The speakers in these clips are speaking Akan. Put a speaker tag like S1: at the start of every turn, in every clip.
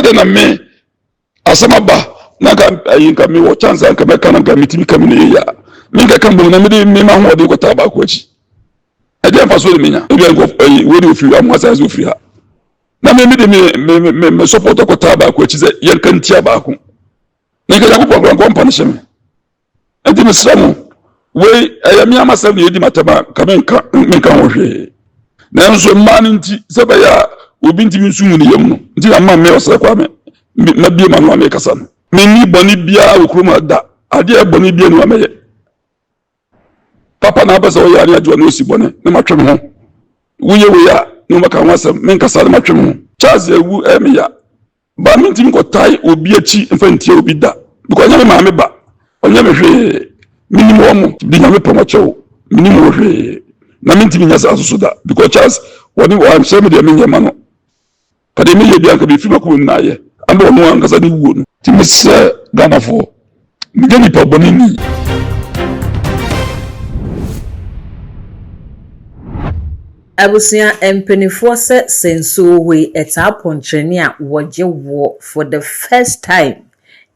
S1: ade na me asama ba na ka yinka me wo chance anka me kana ka mitimi kamine ya me ka kan bo na me ma ho de ko ta ba ko chi ade fa so de menya ebi an ko we de ofiri am wasa so ofiri ha na me support ko ta ba ko chi ze yen kan tia ba ko me ka ko program ko punish me ade me sramu we ayami amasem de edi matama ka me kan wo hwe na nso man nti se ba ya obi ntimi nsumu ne yam no nti amma me ose kwa me na bie ma no me kasa no me ni boni bia okroma da ade e boni bia no ameye papa na abasa o ya ni adwo no si bone na matwem ho wuye we ya no maka wasam me kasa na matwem ho Charles ewu eme ya ba me ntimi ko tai obi achi mfantie obi da because nya me ma me ba onya me hwe minimum di nya me promocho minimum hwe na me ntimi nya sa so da because Charles woni wa am say me de me nya ma no kade me ye bia ka be fi mako na ye amba mo an kasa ni wuo no ti me se Ghana fo me de ni pa boni ni
S2: Abusia empenifo se senso we eta poncheni a woje wo for the first time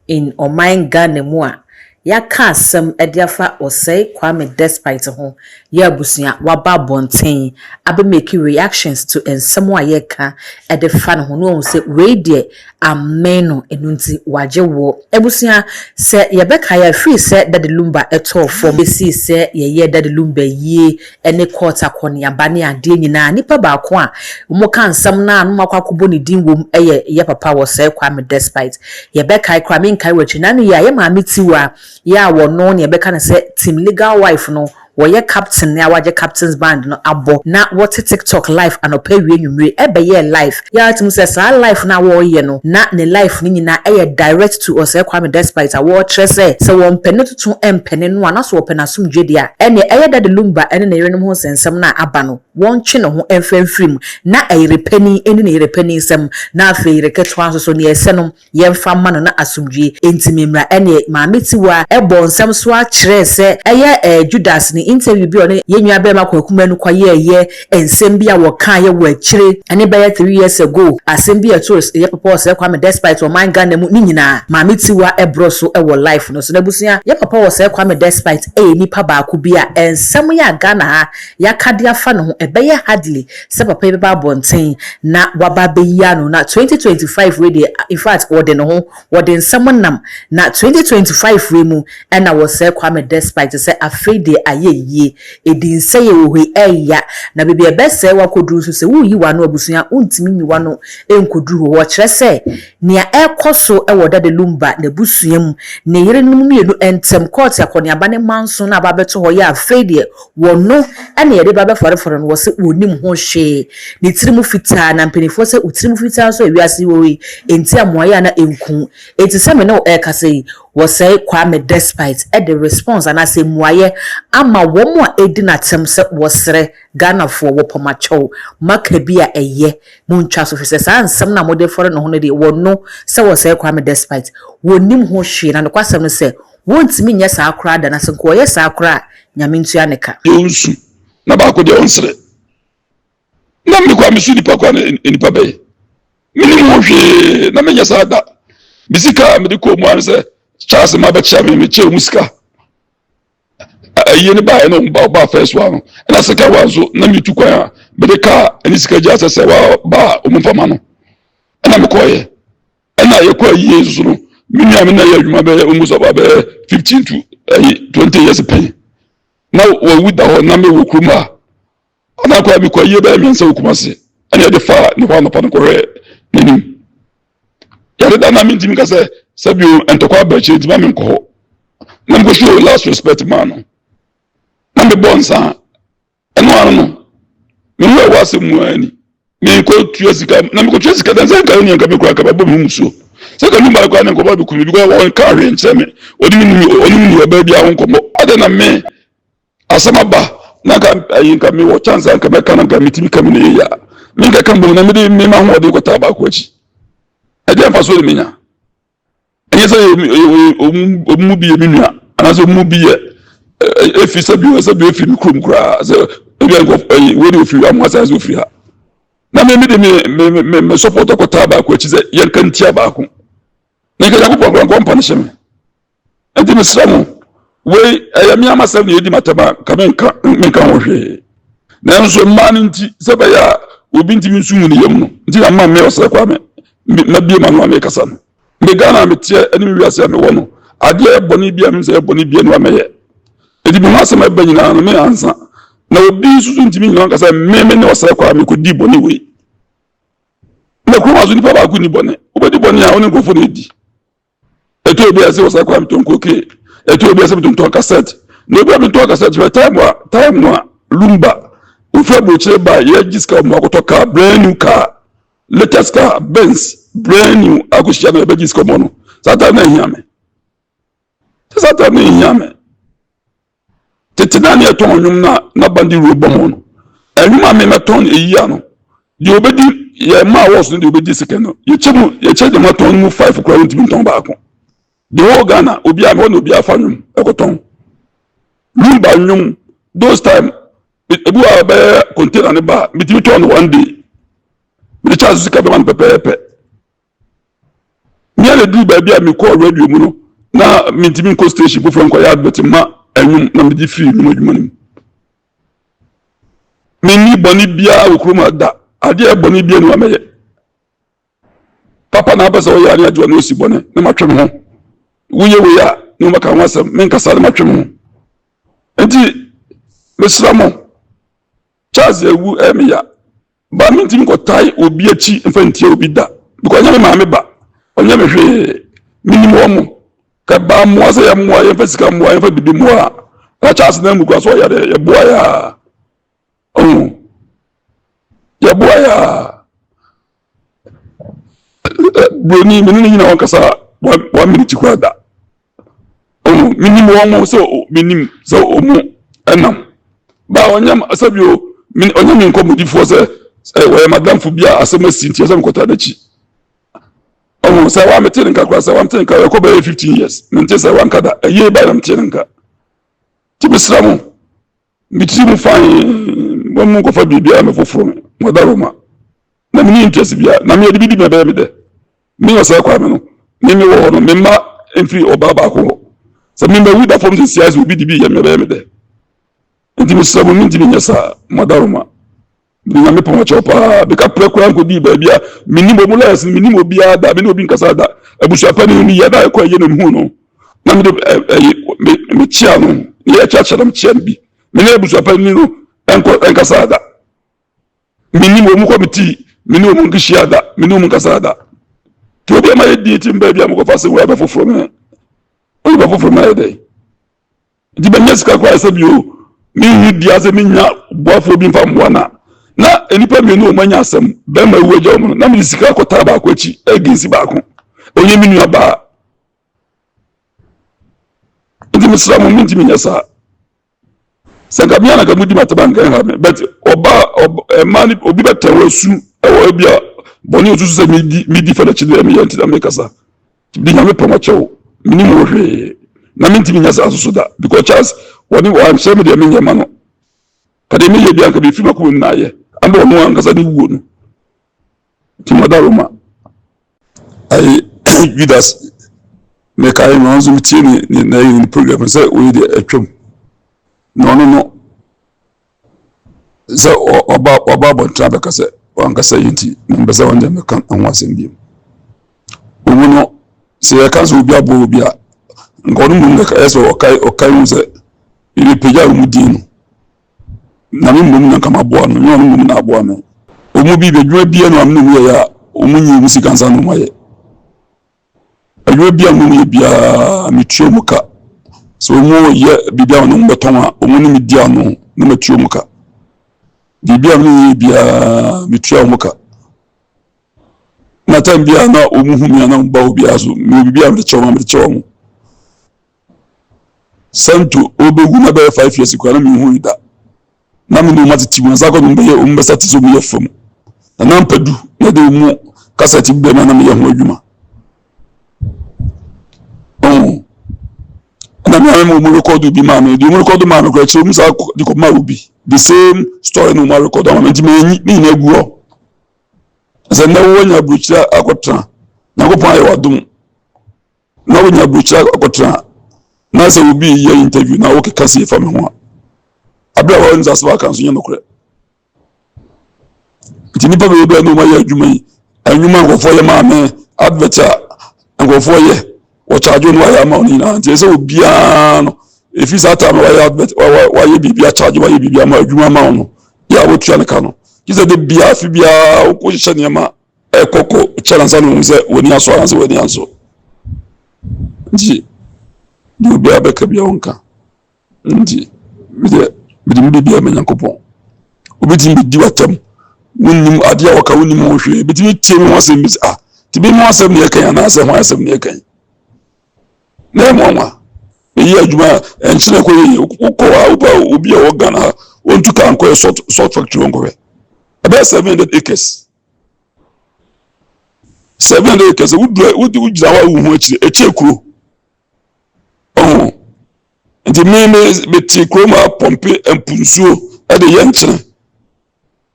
S2: in Oman Ghana mu a yaka asem ediafa osei Kwame Despite ho ya abusia waba bonten abe make reactions to ensemo ayeka edefa no ho no se we de ameno enunti waje wo abusia se yebeka ya free se that the lumba eto for besi se ye that the lumba ye ene quarter konia bane ade nyina nipa ba ko a mo kan nsem na no makwakobo ne din wom ye papa wo se Kwame Despite yebeka Kwame nkai wachi na no ye ma metiwa ya wono ne yebeka na se team legal wife no woye captain na waje captain's band no abo na what TikTok live anopa wie nwumre ebe ye live ya tum se sa live na wo ye no na ne live ni nyina direct to us Kwame Despite a wo trese se wo mpene tutu empene no ana so opena sumdwe dia ene da de lumba ene na yerenom ho sensem na aba no won twe no ho emfemfrim na ayirepani ene na ayirepani sem na afi reketwa so ne yesenom yemfa ma no na asumdwe entimimra ene maametiwa ebo nsem so a kire se Judas ni interview bi on yenwa be makwakum anu kwaye ensem bia wo kan ye wo akire ane be 3 years ago asem bia tourist ye papa wo Kwame Despite o man Ghana mu ni nyina maametiwa ebro so wo life no so na busia ye papa wo Kwame Despite nipa ba ku bia ensem ya Ghana ha ya kade afa no ho ebe ye hardly se papa be ba bonten na waba be ya no na 2025 we dey in fact wode no ho wode ensem nam na 2025 we mu na wo Kwame Despite se afraid dey ye edin say wo eya na bebe ebese wakoduru so se wuyi wa no abusua untimi ni wa no enkoduru wo kire se nea ekoso ewo dade lumba na busuam ne yere num mienu entem court akoniaba ne manso na ababeto ho ya afede wo no ane yede babe forefore no wo se wonim ho hwe ne tirimu fita na mpenifo se utirimu fita so ewiase wo enti amoya na enku enti se me no ekase wo say Kwame Despite the response and I say muaye ama wo mo edina tem se wo sere Ghana fo wo pomacho maka bia eye muntwa so fese sa ansem na mode fore no ho ne de wo no se wo say Kwame Despite wonim ho hwe na kwasem no se wontimi nya sa akra da na se ko ye sa akra nyame ntua ne ka
S1: yonsu na ba ko de onsere na me kwa misudi pa kwa ni pa be minim ho hwe na me nya sa da bisika me de ko mu an se Charles ma ba chame me che musika ayene ba no ba first one na second one so na me tu kwa be de ka ani sika ja se wa ba omfama no na me koye na ye kwa yesu no me nua me na ye adwuma be omuso ba be 15 to 20 years pay na wo wuda ho na me wo kruma na kwa me kwa ye ba me nsa okumase ana de fa ne kwa no pa no kore nanim ya de na me ntimi ka se sabio entokwa ba che ntima me nko na me go show last respect man na me bonsa eno ano me wo wase mu ani me ko tuasika na me ko tuasika dan san ka ni nka me kura ka ba bo mu so se ka numba kwa nko ba bi ku bi ko won ka re ncheme oni mi ba bi a won ko ade na me asama ba na ka yinka me wo chance ka me kana ka mitimi ka me ya me ka kan bo na me de me ma ho de ko ta ba ko chi ade fa so de me nya anye say omu bi emi nua anaso omu bi efi sabi efi mikrom kra say ebi anko we dey ofiri amwasa so ofiri ha na me support ko taba ko chi se yen kan tia ba ko na ke yakopɔ ko mpa ne hyɛ me enti mesra mo we ayami amasɛm ne yedi mataba ka menka ho hwee na nso mma ne nti sɛ bɛyɛ a obi ntimi nsu mu ne yam no nti na mma me ɔsɛ kwa me na bie ma no me kasa no me Ghana me tie ani me wiase me wɔ no ade bɔne bia me sɛ bɔne bia no amɛyɛ edi bi masɛm aba nyina no me ansa na obi susu ntimi nyina kasa me ne ɔsɛ kwa me ko di bɔne we na ko maso nipa ba ko ni bɔne obedi bɔne a oni nkofo na edi eto obi ase ɔsɛ kwa me tonko ke eto obi ase me tonko cassette na obi me tonko cassette for time no lumba ufa boche ba ye jiska mo akoto car brand new car latest car Benz brand new akushia na be jiska mo no sata na hiame tete na ne ton nwum na bandi ro bomo no enwuma me meton eyi ano di obedi ye ma was no di obedi second no ye che de moton mu 5 kura ntimi ton ba ko di ho Ghana obi a me no obi afa nwum ekoton lumba nwum those time ebu abe container ne ba mitimi ton one day me charge sika be man pepepe me ale du ba bia me call radio mu no na mitimi ko station bu fron ko ya advert ma enum na me di free mu adwuma nim me ni boni bia okroma da ade e boni bia no ameye papa na abasa o ya ni adwo na osi bone na matwem ho wuye ya no maka wasam me nkasa na matwem ho enti mesramo Charles ewu emiya ba mintim ko tai obi achi mfantie obi da because nya me ma me ba onya me hwe minimum mo ka ba mo ase ya mo ya fasika mo ya fa bibi mo a Charles na ngu so ya de ya boa ya ya boa ya broni minini nyina wankasa 1 minute kwa da minimum mo so minim so omo enam ba onya asabio onye mi nko mudifo se we madam fu bia asema sinti asem kota na chi se wa mete nka kwa se wa mete nka ko be 15 years nte se wa nkada ye ba na mete nka ti bisramu miti mu fan wo mu ko fa bibia me foforo mo daroma na mi interest bia na me bidi me be me de mi o se kwa me no mi wo no me ma enfri obaba ko se mi be wi da from this years obi di bi ye me be me de nti misramu minti binyasa madaruma binya me pon chopa be ka prekura nko di ba bia minimo mu les minimo bia da be no bi nkasa da abusuapa ni ya da ko ye no hu no na me chia no ye cha dam chia bi me ne abusuapa ni no nkasa da minimo mu committee minimo mu nkishia da minimo mu nkasa da to be ma ye di ti mba bia mu ko fa se we ba foforo me o ba foforo ma ye dey di benyeska kwa sabio mi bia se minya boafo bi mfa mwana na enipa mienu o manya asem be ma ewu agya omo na mi sika kota ba ko achi agensi ba ko onye minu aba ndi misramu minti minyasa sanga bia na gamudi matabanga ha me but oba mani obi betawo su ewo bia boni otusu se midi fa na chide mi yanti na mekasa di nya me poma chewo minimu hwe na minti minyasa asusu da because Charles woni wa shame de minya mano kade mi yebi anka bi fi mako na ye amba wo an kasa ni wuo no ti madaruma ai Judas me kai no zo mtie ni na yi program say we de atwam no so oba bon trabe kasa wan kasa yinti mbasa wanda me kan an wasen bi umuno se ya kan so bi abo bi a ngonu mu ngaka eso okai mu se ili peja umudino na mimi na kama bwana nyo mimi na bwana omu bi bedwe bia no amnu mu ya omunyi musika nsa no maye adwe bia mu ye bia mitio muka so mu ye bibia no mbetoma omu ni media no no matio muka bibia mu ye bia mitio muka na tambia na omu hu mi na mba obi azu mi bibia mtecho mu santo obegu na be 5 years kwa na mi hu ida na mi no matiti mu za ko no be umbesati so mu yefom na mpadu na de mu kasati be na mi ye hu adwuma na mi mu record bi ma me di mu record ma me ko chi mu sa di ko ma obi the same story no ma record ma me mi na egu sɛ na wonya bukyira akɔtena Nyankopɔn ayɛ wadom na wonya bukyira akɔtena na sɛ obi yɛ interview na wokeka sɛ fa me ho a abra wa nza sɛ waka nso nyɛ nokorɛ nti nipa bɛyɛ na ɔmayɛ adwuma yi anwuma nkɔfoɔ yɛ maame advert a nkɔfoɔ yɛ wɔkyaagye no wayɛ ama wo nyinaa nti sɛ obiara no ɛfi saa time wayɛ advert wayɛ biribi akyagye wayɛ biribi ama adwuma ma wo no yɛ a wotua ne ka no gye sɛ de biara fi biara wokɔhyehyɛ nneɛma ɛkɔkɔ kyɛra nsa no hu sɛ w'ani aso anaasɛ w'ani anso nti de obiara bɛka bia wo nka nti mede mu biribiara ma Nyankopɔn wobɛtumi bɛdi w'atam wonnim adeɛ a wɔka wonnim ho hwee bɛtumi tie me ho asɛm bi sɛ nti bi mu asɛm ne yɛkan anaasɛ ho asɛm ne yɛkan na ɛmɔ nwa ɛyi adwuma ɛnkyerɛ kɔ yɛ wokɔ a wopa obi a wɔ Ghana ha wɔntu ka nkɔyɛ salt factory wɔnkɔhwɛ ɛbɛyɛ 700 acres 700 acres wogyina hɔ a wohu akyire kuro nti mete kurom a pɔmpe mpunsuo ɛde yɛ nkyene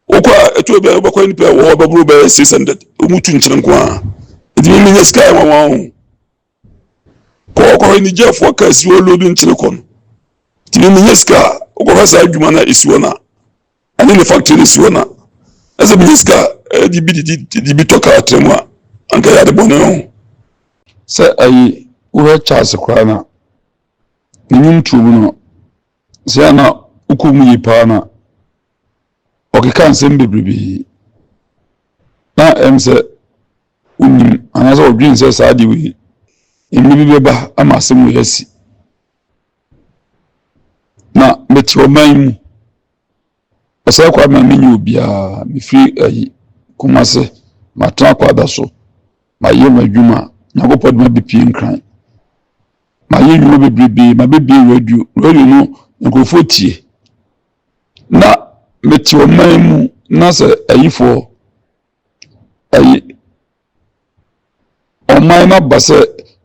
S1: wokɔ a ɛtɔ bi a wobɛkɔ nipa wɔ hɔ bɛboro bɛyɛ 600 ɔmutu nkyene nko a nti menyɛ sika ɛma wɔn ho kɔkɔhɔ ni gyefoɔ ka si wɔ lodu nkyene kɔ no nti menyɛ sika wokɔhɔ saa adwuma no esi hɔ na ɛne ne factory no esi hɔ na ɛsɛ menyɛ sika de bi tɔ kaa trɛ mu a anka yɛade bɔne ho sɛ ayi wohɛ Charles koraa na ne nwontuo mu no sɛ na wokɔ mu yi paa na ɔkeka nsɛm bebrebe na ɛm sɛ wonim anaasɛ ɔdwen sɛ saa de wei ɛmɛ bi bɛba ama asɛm wei asi na mete ɔman mu ɛsɛ kɔ ama menyɛ obiara mefiri ayi Kumase matena kwada so mayɛ m'adwuma Nyankopɔn de ma bepie nkran mayɛ nnwuma bebrebe mabɛbie radio no nkurɔfoɔ tie na mete ɔman mu na sɛ ayifoɔ ayi ɔman no aba sɛ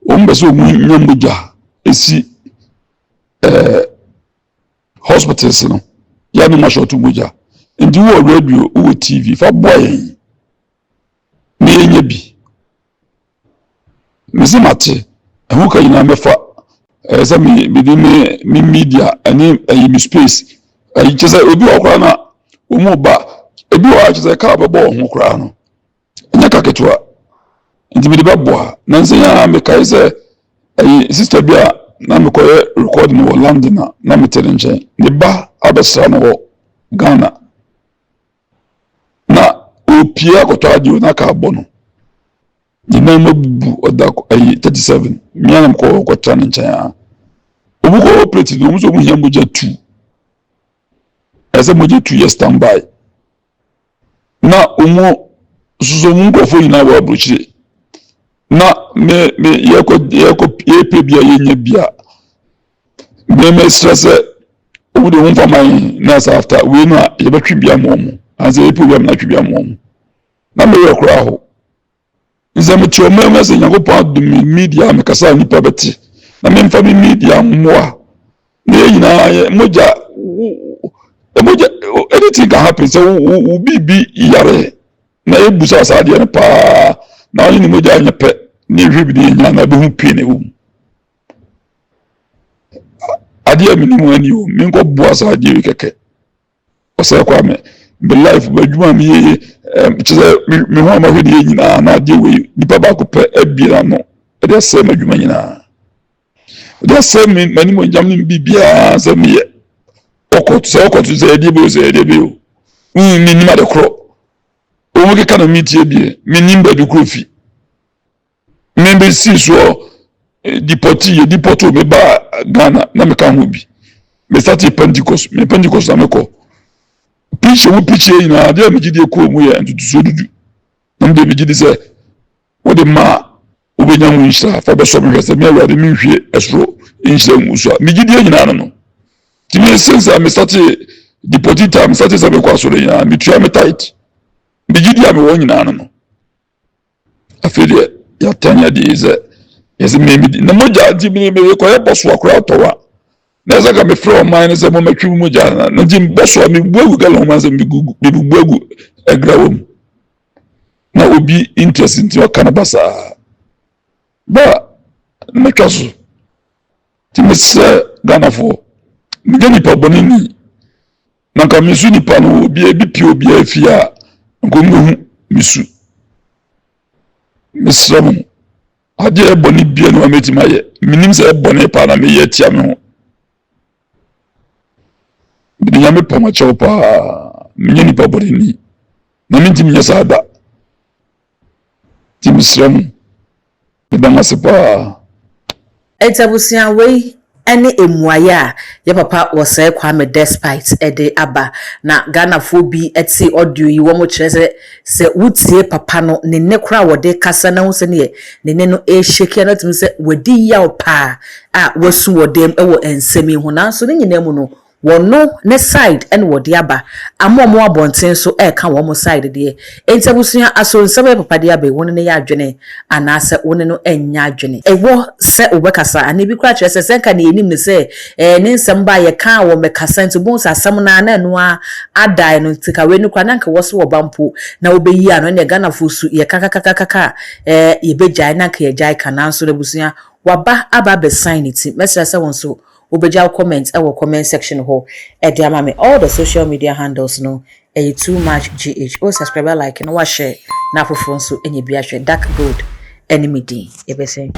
S1: wɔn bɛ sɛ wɔn nya mogya esi hospitals no yɛ no ma shɔto mogya nti wɔ radio wɔ TV fa boa yɛn na yɛnya bi mesi mate ɛho ka nyinaa mɛfa sɛ mede me media ɛne ayi me space ayi kyɛ sɛ obi wɔ koraa na wɔn ba ebi wɔ kyɛ sɛ kaa bɛbɔ wɔn ho koraa no ɛnyɛ ka ketewa nti mede bɛboa na nsɛ yɛ mekae sɛ ayi sister bi a na mekɔyɛ recording wɔ London na mete ne nkyɛn ne ba abɛsra no wɔ Ghana na opie akɔtɔ adeɛ na ka abɔ no ne nan mabubu ɔda ayi 37 mmea na mekɔtɔ ne nkyɛn a obu kɔ operate no so mu hia mogya 2 ɛsɛ mogya 2 yɛ standby na omo suso mu nkɔfo nyinaa wɔ aburokyire na me yɛkɔ bia yɛnya bia me stress obu de ho faman na sa after we no a yɛbɛtwe bia mo mo anse yɛpɛ bia na twe bia mo mo na me yɛ kora ho nse me tio me sɛ Nyankopɔn adom media me kasa nipa bɛte na me mfa me media mmoa na nyinaa mogya anything can happen so wo bibi yare na ebusa saa de no pa na oni mogya anya pɛ ne hwe bi de nya na be hu pie ne wo ade a minimu ani o me nkɔ boa saa de kɛkɛ ɔsɛ kwa me be life ba dwuma me ye kyɛ me ho ma hwe de nyinaa na de we nipa ba ko pɛ abira no de sɛ ma dwuma nyinaa de sɛ me mani mo jam ne bibia sɛ me ye okoto sɛ de bi o ni ma de kro o mo ke kana mitie bi me nimba de kro fi me be si so deporto me ba Ghana na me ka ho bi me start Pentecost na me ko preach na de me gidi ko mu ye ntutu so dudu na me be gidi se wo de ma wo be nyamu nhyira fa be so me hwese me awade me hwie esro nhyira mu so me gidi nyina no ti me sense me start deportita me start se me kwa so de nyina me tua me tight me gidi am wo nyina no afede ya tanya de ze yes me na moja di me ko ye boso akora towa na za ka me from mine se mo matwi moja na di boso me buagu gala ho ma se me buagu agrawom na obi interest nti o kana basa ba mekaso ti mese ganafo mgeni pa bonini na ka misu ni pa no obi ebi pi obi afia ngomu misu misram ade eboni bia no ametima ye minim se eboni pa na me ye tia me ho bi nyame pa ma chew pa mgeni pa bonini na minti mnyasa da ti misram Damasapa.
S2: Etabusia we ene emuaya ya papa wose Kwame Despite ede aba na Ghana fo bi eti audio yi wo mo kire se wutie papa no ne ne kra wode kasa na ho se ne ne no e shake na tumi se wadi ya opa a wasu wodem ewo ensemi ho na so ne nyina mu no wono ne side en wode aba amomo abonten so e ka wo mo side de entabusia aso nsebe papa de aba won ne ya adwene anase won no enya adwene ewo se obekasa ani bi kra kire se senka ne enim ne se ne nsem ba ye ka wo mekasa ntu sa asam na na no adai no tika we no kra nanka wo so wo bampo na obeyi ano ne Ghana fosu ye kakakakaka ye bejai nanka ye jai kana so rebusia waba aba be sign it message se won so obeja comment comment section ho diama me all the social media handles no too much gh subscribe like no wa share na fofo so enye bia hwe dark gold enemy din ebese